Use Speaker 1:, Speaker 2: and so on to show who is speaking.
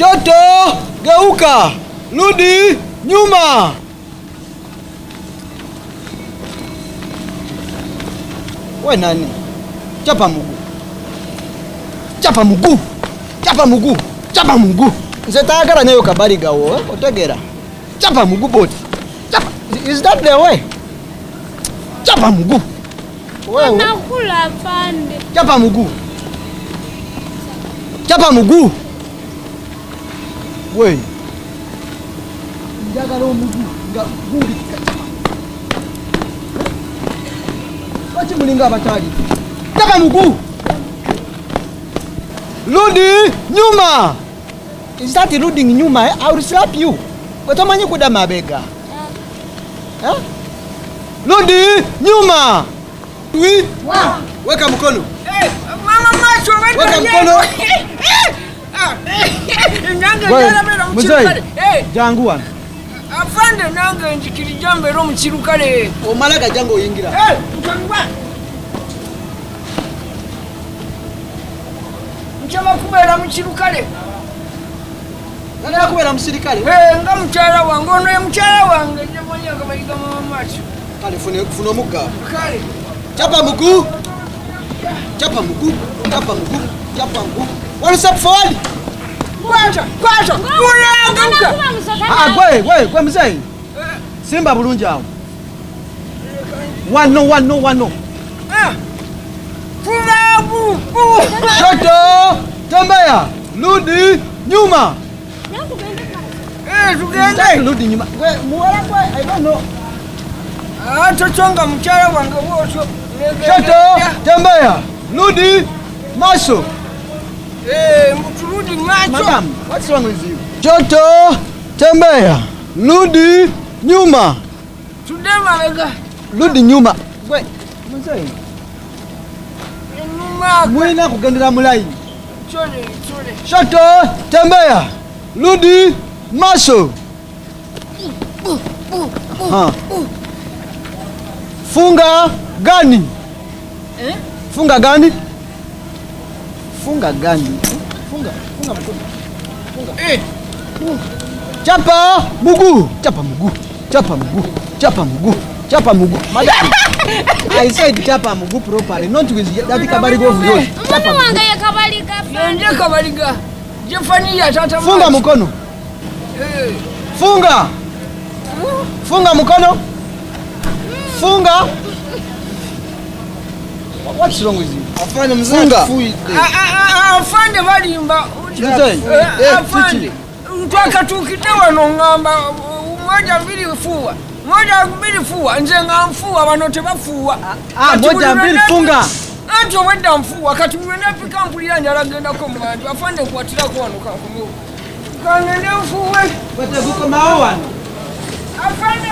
Speaker 1: Shoto, geuka. Rudi nyuma. We nani? Chapa mguu. Chapa mguu. Chapa mguu. Chapa mguu. Nzetagara nayo kabariga wo, otegera. Chapa mguu boti. Chapa. Is that the way? Chapa mguu. Wewe
Speaker 2: nakula pande.
Speaker 1: Chapa mguu. Chapa mguu. We. Njagala mguu. Nguli kachapa. Wachi mulinga abatali. Chapa mguu. Rudi nyuma. Is that rudi nyuma? I will slap you. Watamanyi kuda mabega. Rudi nyuma. Weka mkono.
Speaker 3: Mama Machu,
Speaker 1: weka mkono. Mzee, jangu wana.
Speaker 3: Afande nange njikiri jambe ro mukirukale.
Speaker 1: Omalaga jango yingira.
Speaker 3: Mutangwa. Mchama kubera mukirukale.
Speaker 1: Nagala kubera musirikale.
Speaker 3: Nga mchara wange ono ye mchara wange nyamonya kabayiga Mama Machu.
Speaker 1: Kale funa muga.
Speaker 3: Kale.
Speaker 1: Chapa mguu. Chapa mguu. Chapa mguu. Chapa mguu. One step forward.
Speaker 3: Kwacha.
Speaker 1: Gwe mzee. Simba bulungi awo. One no.
Speaker 3: Fulabu.
Speaker 1: Shoto, tembea. Rudi nyuma.
Speaker 3: Tugende.
Speaker 1: Rudi nyuma. Muwala gwe, I don't know.
Speaker 3: Tochonga mchara wange wocho.
Speaker 1: Shoto, tembea. Rudi maso.
Speaker 3: Mturudi macho.
Speaker 1: Madam, what's wrong with you? Shoto, tembea. Rudi nyuma.
Speaker 3: Tudema lega.
Speaker 1: Rudi nyuma. Gwe, mzee.
Speaker 3: Nyuma.
Speaker 1: Mwina kugendera mulai.
Speaker 3: Chole.
Speaker 1: Shoto, tembea. Rudi maso. Funga gani? Funga gani? Funga gani? Funga mkono. Chapa mguu. Chapa mguu. Madam. I said chapa mguu properly, not with that kabaliga of yours.
Speaker 2: Mama wange ya kabaliga.
Speaker 3: Nje kabaliga. Jefani ya Tata Machu.
Speaker 1: Funga mkono. Funga mkono. Funga. What's wrong with you? Afanye mzee.
Speaker 3: Afande balimba. Afande. Ntwaka tukitewa no ngamba moja mbili fuwa nze ngamfuwa banote bafuwa.
Speaker 1: Moja mbili funga.
Speaker 3: Anto wenda mfuwa kati mwenda pika mpulira njala genda ko mwandu afande kwatira ko wano kangu. Kangene mfuwe.
Speaker 1: Bate buko mawana.
Speaker 3: Afande